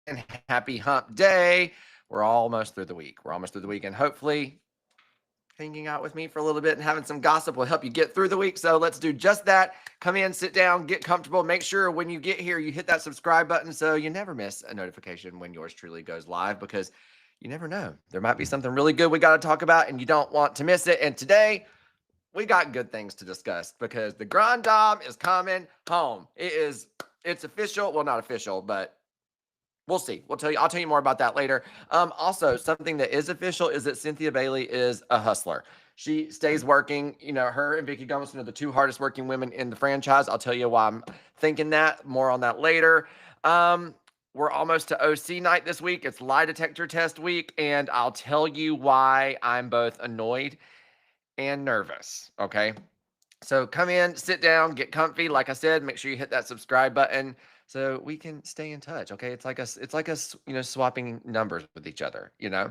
and happy hump day. We're almost through the week. We're almost through the week, and hopefully, hanging out with me for a little bit and having some gossip will help you get through the week. So let's do just that. Come in, sit down, get comfortable. Make sure when you get here, you hit that subscribe button so you never miss a notification when yours truly goes live, because you never know. There might be something really good we got to talk about, and you don't want to miss it. And today, we got good things to discuss because the Grande Dame is coming home. It's official. Well, not official, but we'll see. I'll tell you more about that later. Also, something that is official is that Cynthia Bailey is a hustler. She stays working. Her and Vicky Gomez are the two hardest working women in the franchise. I'll tell you why I'm thinking that. More on that later. We're almost to OC night this week. It's lie detector test week, and I'll tell you why I'm both annoyed and nervous. Okay. So come in, sit down, get comfy. Like I said, make sure you hit that subscribe button so we can stay in touch. Okay. It's like us, swapping numbers with each other, yeah.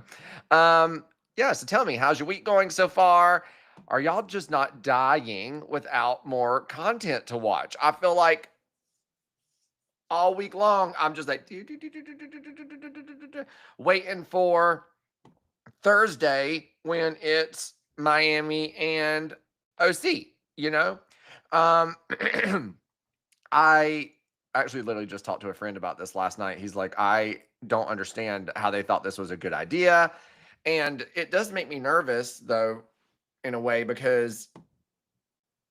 So tell me, how's your week going so far? Are y'all just not dying without more content to watch? I feel like all week long, I'm just like waiting for Thursday when it's Miami and OC, you know? Um, I actually literally just talked to a friend about this last night. He's like, I don't understand how they thought this was a good idea. And it does make me nervous, though, in a way, because,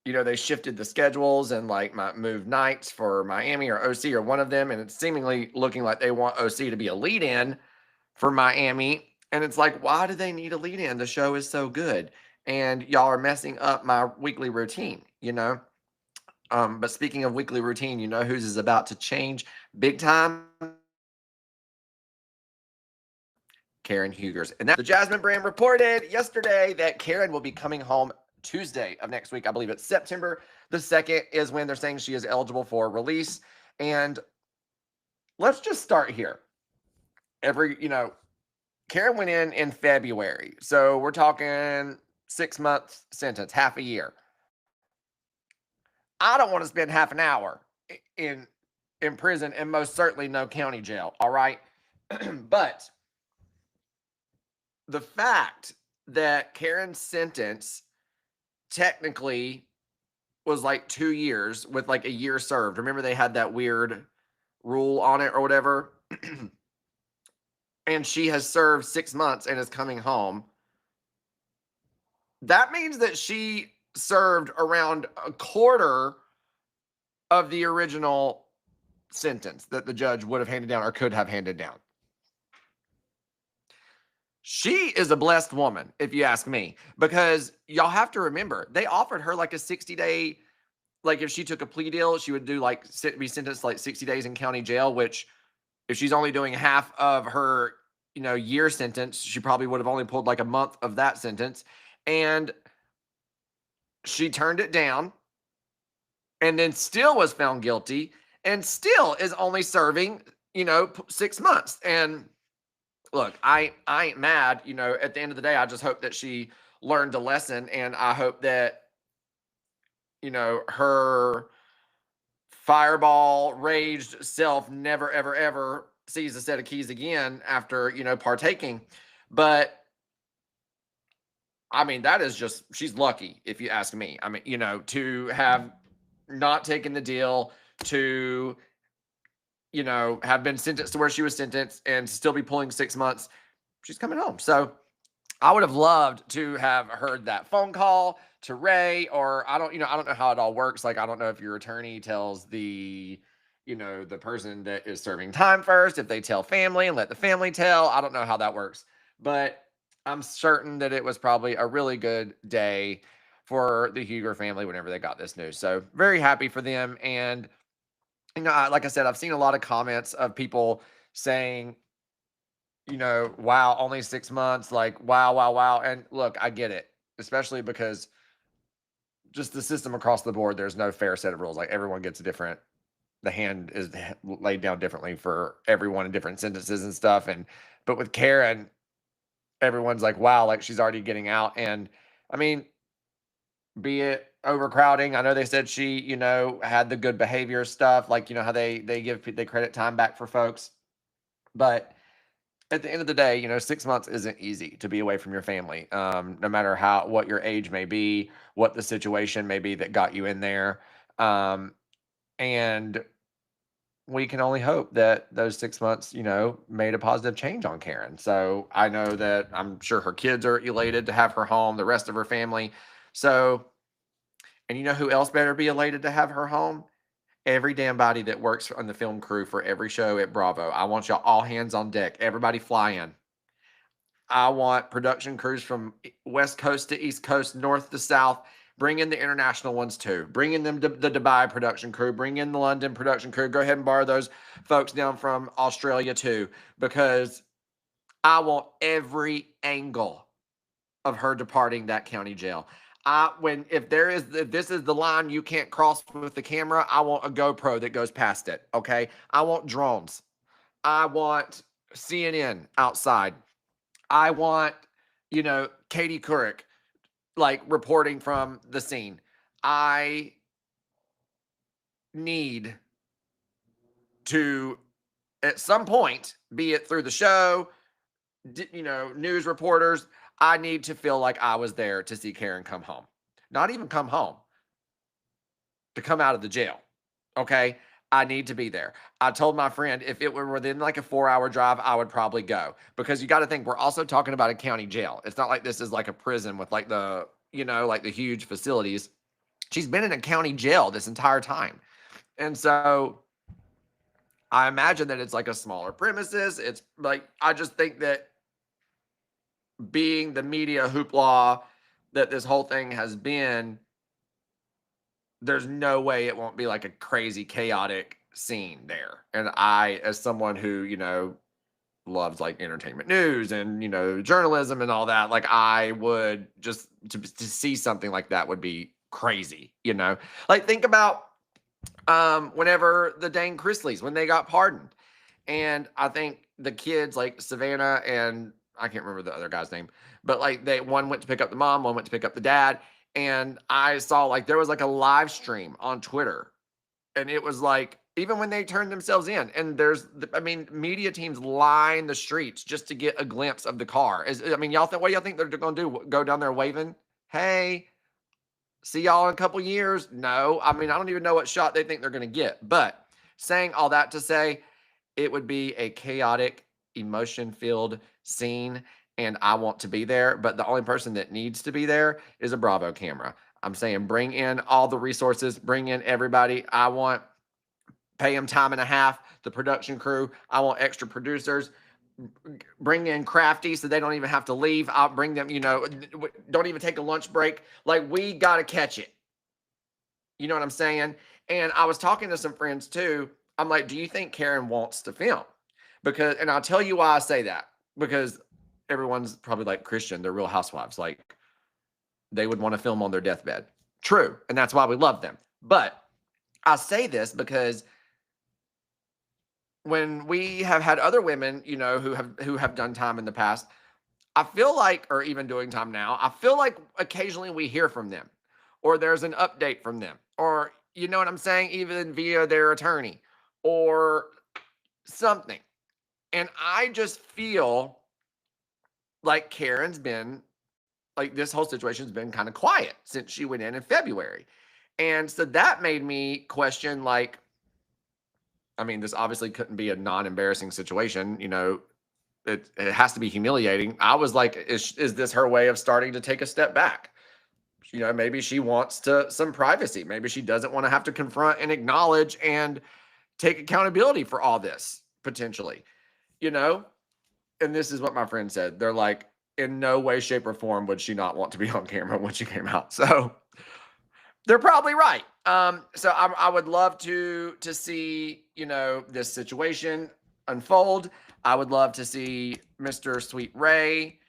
they shifted the schedules and like my moved nights for Miami or OC or one of them. And it's seemingly looking like they want OC to be a lead in for Miami. And it's like, why do they need a lead in? The show is so good. And y'all are messing up my weekly routine. But speaking of weekly routine, you know whose is about to change big time? Karen Hugers. And the Jasmine brand reported yesterday that Karen will be coming home Tuesday of next week. I believe it's September the 2nd is when they're saying she is eligible for release. And let's just start here. Karen went in February. So we're talking 6 months sentence, half a year. I don't want to spend half an hour in in prison, and most certainly no county jail. All right. But the fact that Karen's sentence technically was like 2 years with like a year served. Remember, they had that weird rule on it or whatever. And she has served 6 months and is coming home. That means that she served around a quarter of the original sentence that the judge would have handed down or could have handed down. She is a blessed woman, if you ask me, because y'all have to remember they offered her like a 60-day, like if she took a plea deal, she would be sentenced like 60 days in county jail, which if she's only doing half of her, year sentence, she probably would have only pulled like a month of that sentence. And she turned it down and then still was found guilty and still is only serving, 6 months. And look, I ain't mad. At the end of the day, I just hope that she learned a lesson, and I hope that her fireball raged self never ever ever sees a set of keys again after partaking. But I mean, that is just, she's lucky, if you ask me. I mean, to have not taken the deal, to have been sentenced to where she was sentenced and still be pulling 6 months. She's coming home. So I would have loved to have heard that phone call to Ray, or I don't know how it all works. Like, I don't know if your attorney tells the person that is serving time first, if they tell family and let the family tell. I don't know how that works, but I'm certain that it was probably a really good day for the Huger family whenever they got this news. So very happy for them. And, like I said, I've seen a lot of comments of people saying, wow, only 6 months, like, wow, wow, wow. And look, I get it, especially because just the system across the board, there's no fair set of rules. Like, everyone gets a different, the hand is laid down differently for everyone in different sentences and stuff. But with Karen, everyone's like, wow, like she's already getting out. And I mean, be it overcrowding. I know they said she, had the good behavior stuff, like, how they credit time back for folks. But at the end of the day, 6 months isn't easy to be away from your family. No matter what your age may be, what the situation may be that got you in there. And we can only hope that those 6 months, made a positive change on Karen. So I know that I'm sure her kids are elated to have her home, the rest of her family. So, and you know who else better be elated to have her home? Every damn body that works on the film crew for every show at Bravo. I want y'all all hands on deck. Everybody fly in. I want production crews from West Coast to East Coast, North to South. Bring in the international ones too. Bring in the Dubai production crew. Bring in the London production crew. Go ahead and borrow those folks down from Australia too, because I want every angle of her departing that county jail. If this is the line you can't cross with the camera, I want a GoPro that goes past it. Okay. I want drones. I want CNN outside. I want, Katie Couric, like reporting from the scene. I need to, at some point, be it through the show, news reporters, I need to feel like I was there to see Karen come home. Not even come home, to come out of the jail. Okay. I need to be there. I told my friend if it were within like a 4-hour drive, I would probably go, because you got to think we're also talking about a county jail. It's not like this is like a prison with like like the huge facilities. She's been in a county jail this entire time. And so I imagine that it's like a smaller premises. It's like, I just think that being the media hoopla that this whole thing has been, there's no way it won't be like a crazy chaotic scene there. And I, as someone who, loves like entertainment news and, journalism and all that, like I would just to see something like that would be crazy, like think about whenever the Dane Chrisleys, when they got pardoned. And I think the kids like Savannah and I can't remember the other guy's name, but like one went to pick up the mom, one went to pick up the dad. And I saw like there was like a live stream on Twitter. And it was like, even when they turned themselves in, and media teams line the streets just to get a glimpse of the car. Y'all think, what do y'all think they're going to do? Go down there waving? Hey, see y'all in a couple years? No. I don't even know what shot they think they're going to get. But saying all that to say, it would be a chaotic, emotion-filled scene, and I want to be there. But the only person that needs to be there is a Bravo camera. I'm saying bring in all the resources, bring in everybody. Pay them time and a half, the production crew. I want extra producers. Bring in Crafty so they don't even have to leave. I'll bring them, don't even take a lunch break. Like, we got to catch it. You know what I'm saying? And I was talking to some friends too. I'm like, do you think Karen wants to film? And I'll tell you why I say that. Because everyone's probably like, Christian, they're Real Housewives. Like, they would want to film on their deathbed. True. And that's why we love them. But I say this because when we have had other women, who have done time in the past, I feel like, or even doing time now, I feel like occasionally we hear from them, or there's an update from them, or you know what I'm saying, even via their attorney or something. And I just feel like Karen's been like, this whole situation's been kind of quiet since she went in February. And so that made me question, like, this obviously couldn't be a non-embarrassing situation. It has to be humiliating. I was like, is this her way of starting to take a step back? Maybe she wants some privacy. Maybe she doesn't want to have to confront and acknowledge and take accountability for all this, potentially, and this is what my friend said. They're like, in no way, shape, or form would she not want to be on camera when she came out. So they're probably right. So I would love to see, this situation unfold. I would love to see Mr. Sweet Ray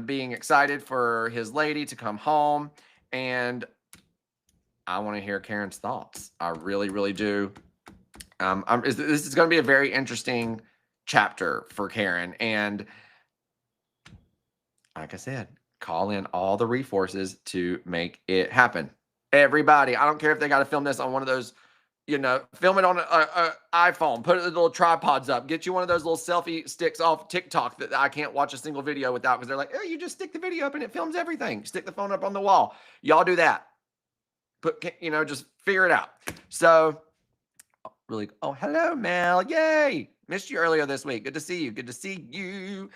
being excited for his lady to come home. And I want to hear Karen's thoughts. I really, really do. This is going to be a very interesting chapter for Karen. And like I said, call in all the resources to make it happen. Everybody, I don't care if they got to film this on one of those, film it on a iPhone, put the little tripods up, get you one of those little selfie sticks off TikTok that I can't watch a single video without, because they're like, oh, you just stick the video up and it films everything. Stick the phone up on the wall. Y'all do that. Just figure it out. So really, oh, hello, Mel. Yay. Missed you earlier this week. Good to see you. Good to see you.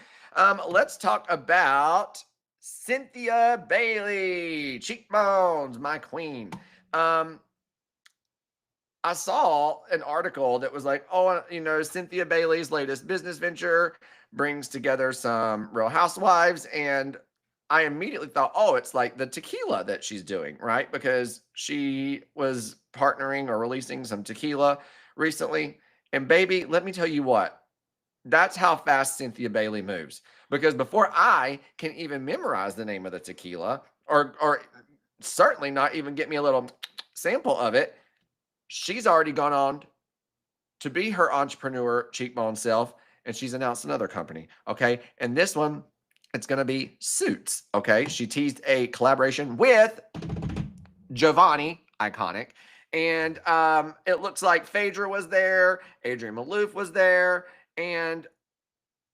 Let's talk about Cynthia Bailey. Cheekbones, my queen. I saw an article that was like, oh, Cynthia Bailey's latest business venture brings together some Real Housewives. And I immediately thought, oh, it's like the tequila that she's doing, right? Because she was partnering or releasing some tequila recently. And baby, let me tell you what, that's how fast Cynthia Bailey moves. Because before I can even memorize the name of the tequila, or certainly not even get me a little sample of it, she's already gone on to be her entrepreneur cheekbone self, and she's announced another company. Okay. And this one, it's going to be Suits. Okay. She teased a collaboration with Giovanni, iconic. And it looks like Phaedra was there, Adrienne Maloof was there, and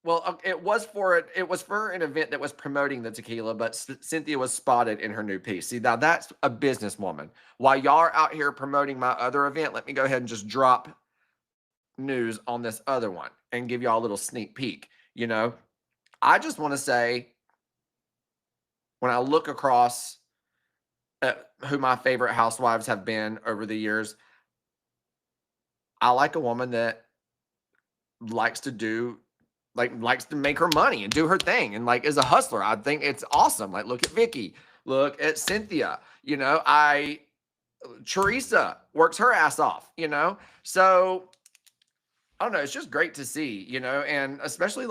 well, it was for an event that was promoting the tequila, but Cynthia was spotted in her new piece. See, now that's a businesswoman. While y'all are out here promoting my other event, let me go ahead and just drop news on this other one and give y'all a little sneak peek. I just want to say, when I look across at who my favorite housewives have been over the years, I like a woman that likes to make her money and do her thing and is a hustler. I think it's awesome. Look at Vicky, look at Cynthia, Teresa works her ass off, so I don't know. It's just great to see, and especially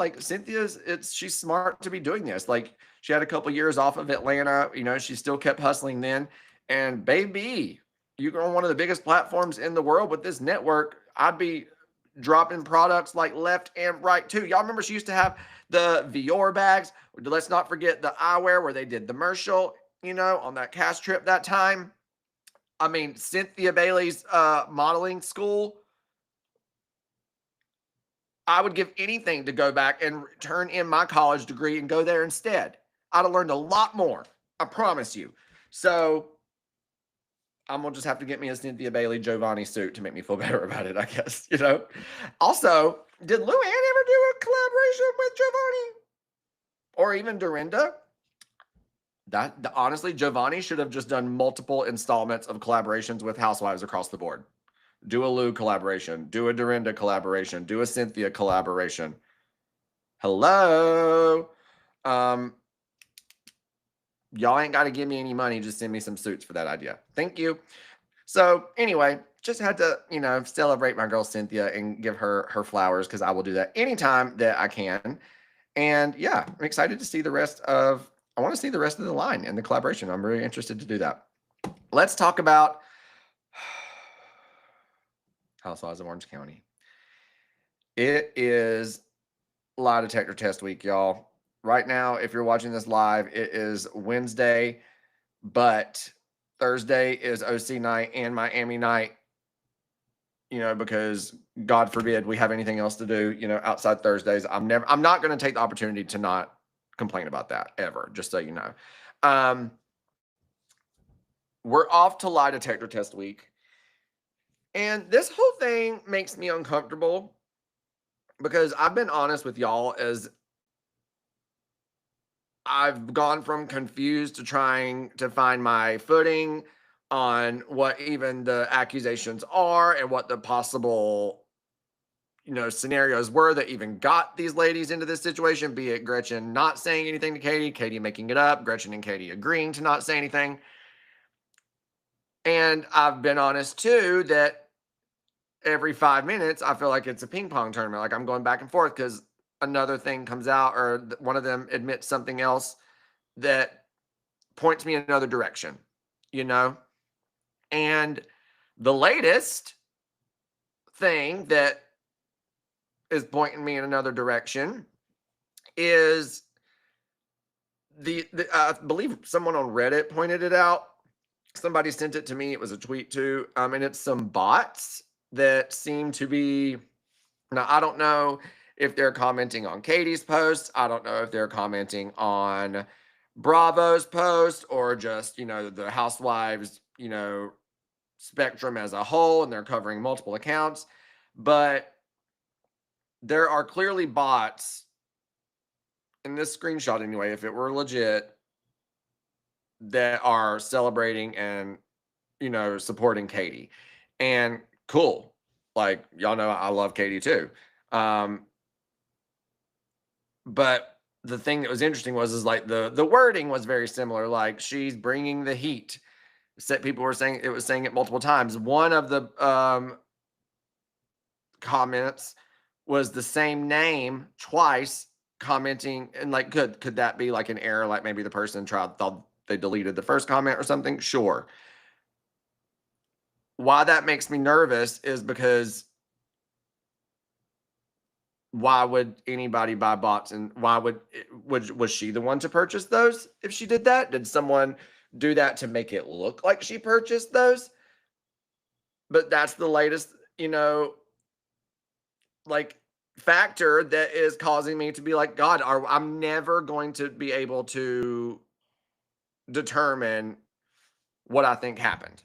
she's smart to be doing this. She had a couple years off of Atlanta, she still kept hustling then. And baby, you're on one of the biggest platforms in the world with this network. I'd be dropping products left and right too. Y'all remember she used to have the Vior bags. Let's not forget the eyewear where they did the commercial, on that cast trip that time. I mean, Cynthia Bailey's modeling school, I would give anything to go back and turn in my college degree and go there instead. I'd have learned a lot more. I promise you. So I'm going to just have to get me a Cynthia Bailey Giovanni suit to make me feel better about it, I guess, Also, did Luann ever do a collaboration with Giovanni? Or even Dorinda? Honestly, Giovanni should have just done multiple installments of collaborations with housewives across the board. Do a Lou collaboration, do a Dorinda collaboration, do a Cynthia collaboration. Hello. Y'all ain't got to give me any money. Just send me some suits for that idea. Thank you. So anyway, just had to, celebrate my girl Cynthia and give her flowers, because I will do that anytime that I can. And yeah, I'm excited to see I want to see the rest of the line and the collaboration. I'm really interested to do that. Let's talk about Housewives of Orange County. It is lie detector test week, y'all. Right now, if you're watching this live, it is Wednesday, but Thursday is OC night and Miami night, because God forbid we have anything else to do, outside Thursdays. I'm not going to take the opportunity to not complain about that ever, just so you know. We're off to lie detector test week. And this whole thing makes me uncomfortable, because I've been honest with y'all, as I've gone from confused to trying to find my footing on what even the accusations are and what the possible, scenarios were that even got these ladies into this situation, be it Gretchen not saying anything to Katie, Katie making it up, Gretchen and Katie agreeing to not say anything. And I've been honest too that every 5 minutes, I feel like it's a ping pong tournament. I'm going back and forth because another thing comes out, or one of them admits something else that points me in another direction, And the latest thing that is pointing me in another direction is I believe someone on Reddit pointed it out. Somebody sent it to me. It was a tweet too. And it's some bots that seem to be, now I don't know if they're commenting on Katie's post. I don't know if they're commenting on Bravo's post or just, the Housewives, spectrum as a whole, and they're covering multiple accounts. But there are clearly bots in this screenshot anyway, if it were legit, that are celebrating and supporting Katie. And cool. Like, y'all know I love Katie too. But the thing that was interesting is like the wording was very similar. Like, she's bringing the heat. People were saying it multiple times. One of the comments was the same name twice, commenting, and like, could that be like an error? Like maybe the person thought they deleted the first comment or something. Sure. Why that makes me nervous is because why would anybody buy bots, and why was she the one to purchase those? If she did that, did someone do that to make it look like she purchased those? But that's the latest, like, factor that is causing me to be like, God, I'm never going to be able to determine what I think happened,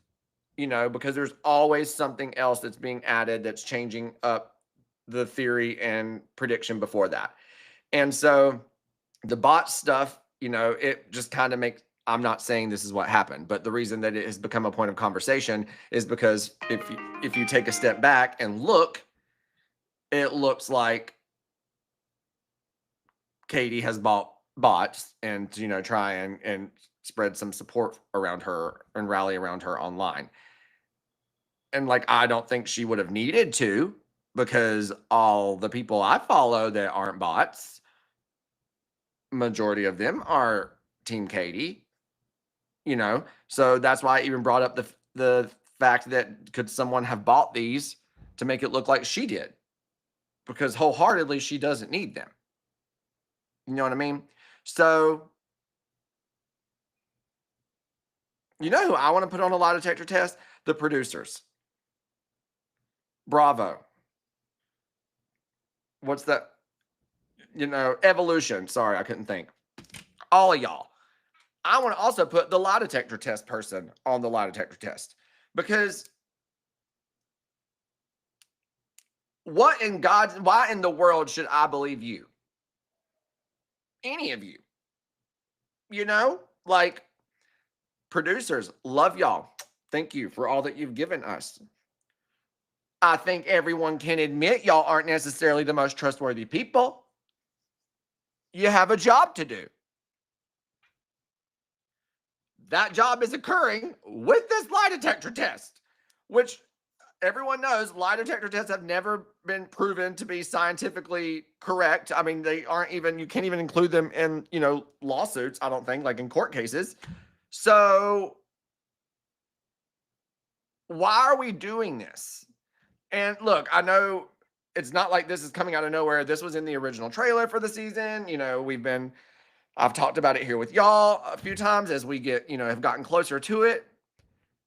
because there's always something else that's being added that's changing up the theory and prediction before that. And so the bot stuff, it just kind of makes, I'm not saying this is what happened, but the reason that it has become a point of conversation is because if you take a step back and look, it looks like Katie has bought bots and, try and spread some support around her and rally around her online. And like, I don't think she would have needed to, because all the people I follow that aren't bots, majority of them are Team Katie, so that's why I even brought up the fact that could someone have bought these to make it look like she did, because wholeheartedly she doesn't need them. You know what I mean? So, who I want to put on a lie detector test? The producers. Bravo. What's that? Evolution. Sorry, I couldn't think. All of y'all. I want to also put the lie detector test person on the lie detector test, because why in the world should I believe you? Any of you? Like, producers, love y'all. Thank you for all that you've given us. I think everyone can admit y'all aren't necessarily the most trustworthy people. You have a job to do. That job is occurring with this lie detector test, which everyone knows lie detector tests have never been proven to be scientifically correct. I mean, they aren't even, you can't even include them in, lawsuits, I don't think, like in court cases. So why are we doing this? And look, I know it's not like this is coming out of nowhere. This was in the original trailer for the season. I've talked about it here with y'all a few times as we have gotten closer to it.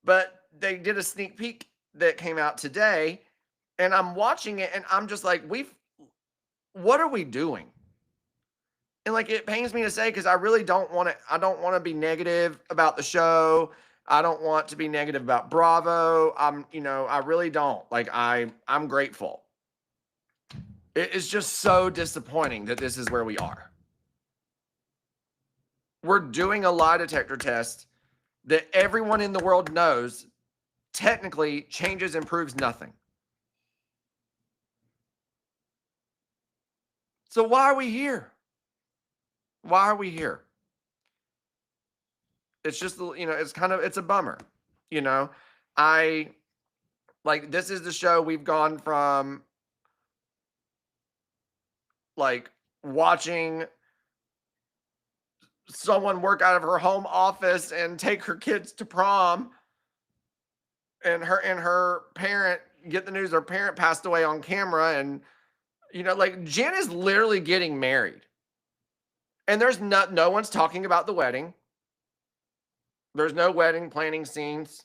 But they did a sneak peek that came out today, and I'm watching it and I'm just like, what are we doing? And like, it pains me to say, because I really don't want to be negative about the show. I don't want to be negative about Bravo. I really don't. Like, I'm grateful. It is just so disappointing that this is where we are. We're doing a lie detector test that everyone in the world knows technically changes and proves nothing. So why are we here? Why are we here? It's just, it's a bummer. I like, this is the show we've gone from like watching someone work out of her home office and take her kids to prom, and her parent get the news her parent passed away on camera, and like, Jen is literally getting married, and there's no one's talking about the wedding. There's no wedding planning scenes.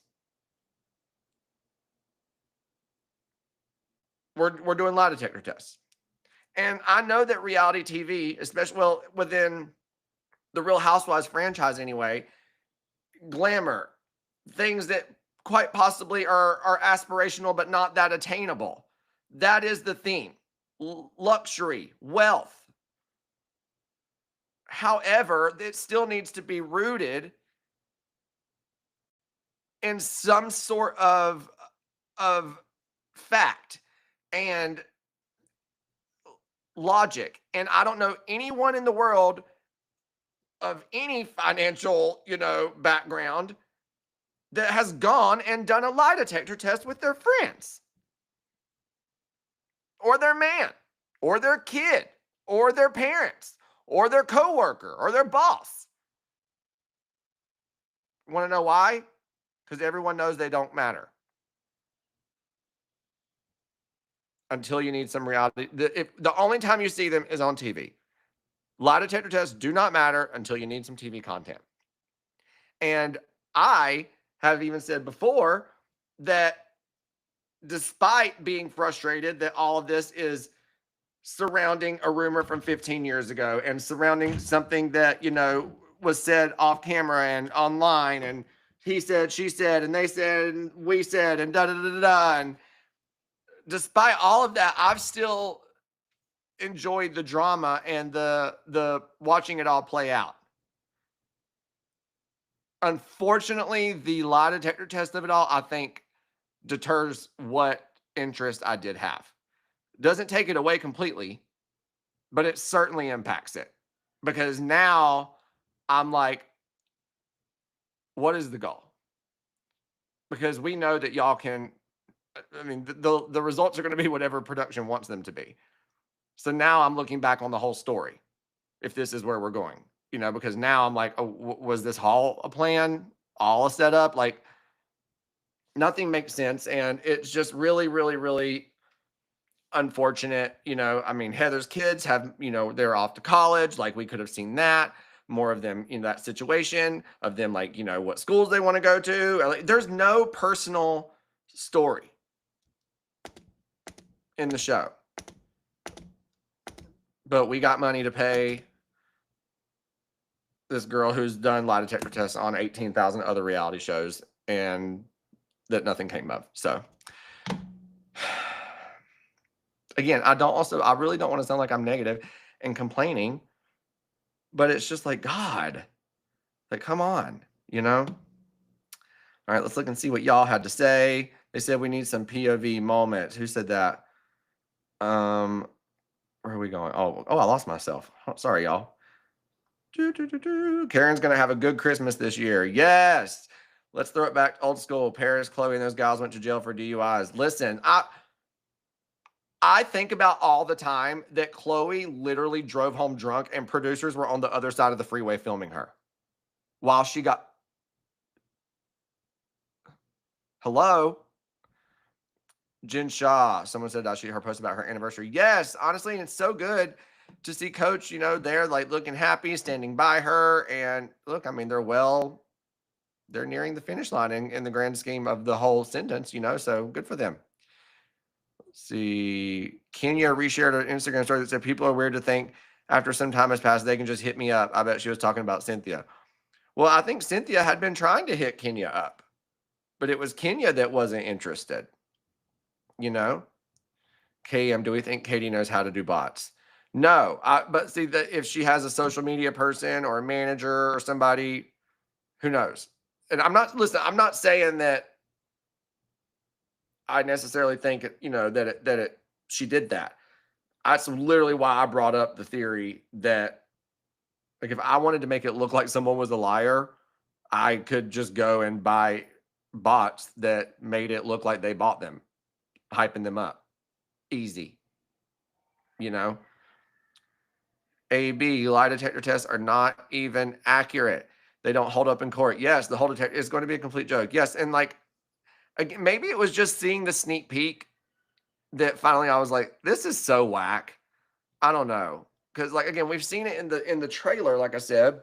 We're doing lie detector tests. And I know that reality TV, especially well within the Real Housewives franchise anyway, glamour, things that quite possibly are aspirational but not that attainable. That is the theme. Luxury, wealth. However, it still needs to be rooted in some sort of fact and logic. And I don't know anyone in the world of any financial, background that has gone and done a lie detector test with their friends or their man or their kid or their parents or their coworker or their boss. Want to know why? Because everyone knows they don't matter until you need some reality. The only time you see them is on TV. Lie detector tests do not matter until you need some TV content. And I have even said before that despite being frustrated that all of this is surrounding a rumor from 15 years ago and surrounding something that, was said off camera and online and he said, she said, and they said, and we said, and da da da da da. And despite all of that, I've still enjoyed the drama and the watching it all play out. Unfortunately, the lie detector test of it all, I think, deters what interest I did have. Doesn't take it away completely, but it certainly impacts it. Because now I'm like, what is the goal? Because we know that y'all can, I mean, the results are going to be whatever production wants them to be. So now I'm looking back on the whole story, if this is where we're going, because now I'm like, oh, was this all a plan, all a setup? Like, nothing makes sense. And it's just really, really, really unfortunate. I mean, Heather's kids have, they're off to college. Like, we could have seen that. More of them in that situation of them, like, what schools they want to go to. Like, there's no personal story in the show. But we got money to pay this girl who's done lie detector tests on 18,000 other reality shows and that nothing came of. So again, I really don't want to sound like I'm negative and complaining, but it's just like, God, like, come on, All right, let's look and see what y'all had to say. They said we need some POV moments. Who said that? Where are we going? Oh, I lost myself. Oh, sorry, y'all. Karen's going to have a good Christmas this year. Yes. Let's throw it back old school. Paris, Chloe, and those guys went to jail for DUIs. Listen, I think about all the time that Chloe literally drove home drunk and producers were on the other side of the freeway filming her while she got. Hello? Jen Shaw. Someone said I see her post about her anniversary. Yes, honestly, and it's so good to see Coach, there like looking happy, standing by her. And look, I mean, they're nearing the finish line in the grand scheme of the whole sentence, so good for them. Let's see. Kenya reshared an Instagram story that said people are weird to think after some time has passed, they can just hit me up. I bet she was talking about Cynthia. Well, I think Cynthia had been trying to hit Kenya up, but it was Kenya that wasn't interested. KM, do we think Katie knows how to do bots? No, but see that if she has a social media person or a manager or somebody, who knows? And I'm not saying that I necessarily think she did that. That's literally why I brought up the theory that, like, if I wanted to make it look like someone was a liar, I could just go and buy bots that made it look like they bought them, hyping them up. Easy. AB, lie detector tests are not even accurate. They don't hold up in court. Yes, the whole detector is going to be a complete joke. Yes, and like, again, maybe it was just seeing the sneak peek that finally I was like, this is so whack. I don't know. Because, like, again, we've seen it in the trailer, like I said.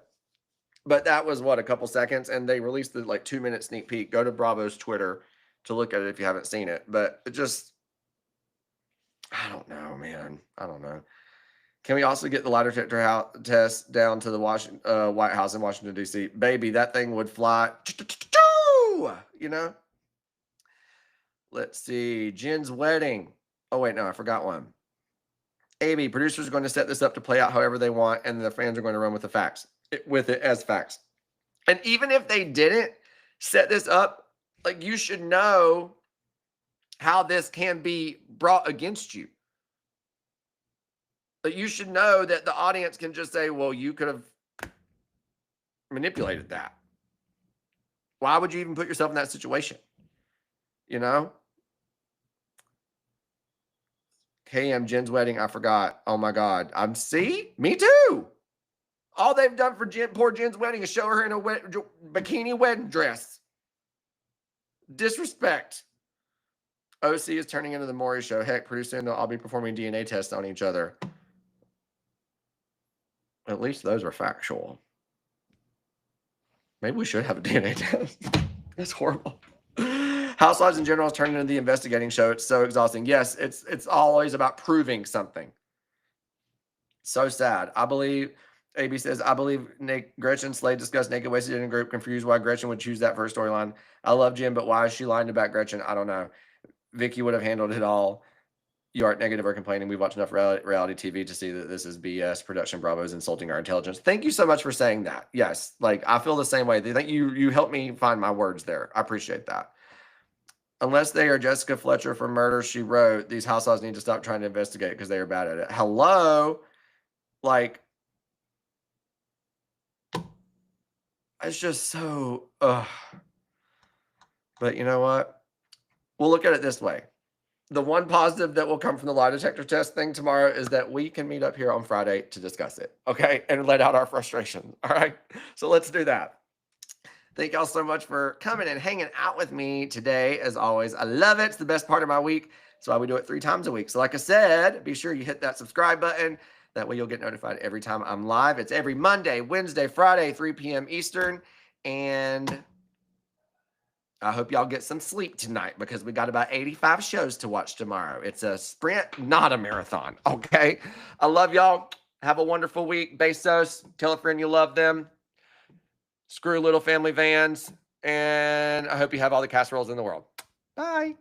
But that was what, a couple seconds, and they released the like 2-minute sneak peek. Go to Bravo's Twitter to look at it if you haven't seen it. But it just, I don't know, man. I don't know. Can we also get the lie detector test down to the White House in Washington, D.C.? Baby, that thing would fly. You know? Let's see. Jen's wedding. Oh, wait, no, I forgot one. AB, producers are going to set this up to play out however they want, and the fans are going to run with the facts, with it as facts. And even if they didn't set this up, like, you should know how this can be brought against you. But you should know that the audience can just say, well, you could have manipulated that. Why would you even put yourself in that situation? You know? KM, Jen's wedding, I forgot. Oh my God. See? Me too. All they've done for poor Jen's wedding is show her in a bikini wedding dress. Disrespect. OC is turning into the Maury show. Heck, pretty soon they'll all be performing DNA tests on each other. At least those are factual. Maybe we should have a DNA test. That's horrible. Housewives in general is turning into the investigating show. It's so exhausting. Yes, it's always about proving something. So sad. I believe, AB says, I believe Gretchen Slade discussed naked wasted in a group, confused why Gretchen would choose that for a storyline. I love Jim, but why is she lying about Gretchen? I don't know. Vicky would have handled it all. You aren't negative or complaining. We've watched enough reality TV to see that this is BS. Production Bravo is insulting our intelligence. Thank you so much for saying that. Yes, like I feel the same way. Thank you helped me find my words there. I appreciate that. Unless they are Jessica Fletcher for Murder, She Wrote, these housewives need to stop trying to investigate because they are bad at it. Hello? Like, it's just so, ugh. But you know what? We'll look at it this way. The one positive that will come from the lie detector test thing tomorrow is that we can meet up here on Friday to discuss it, okay? And let out our frustration, all right? So let's do that. Thank y'all so much for coming and hanging out with me today. As always, I love it. It's the best part of my week. That's why we do it 3 times a week. So like I said, be sure you hit that subscribe button. That way you'll get notified every time I'm live. It's every Monday, Wednesday, Friday, 3 p.m. Eastern. And I hope y'all get some sleep tonight because we got about 85 shows to watch tomorrow. It's a sprint, not a marathon, okay? I love y'all. Have a wonderful week. Besos. Tell a friend you love them. Screw little family vans. And I hope you have all the casseroles in the world. Bye.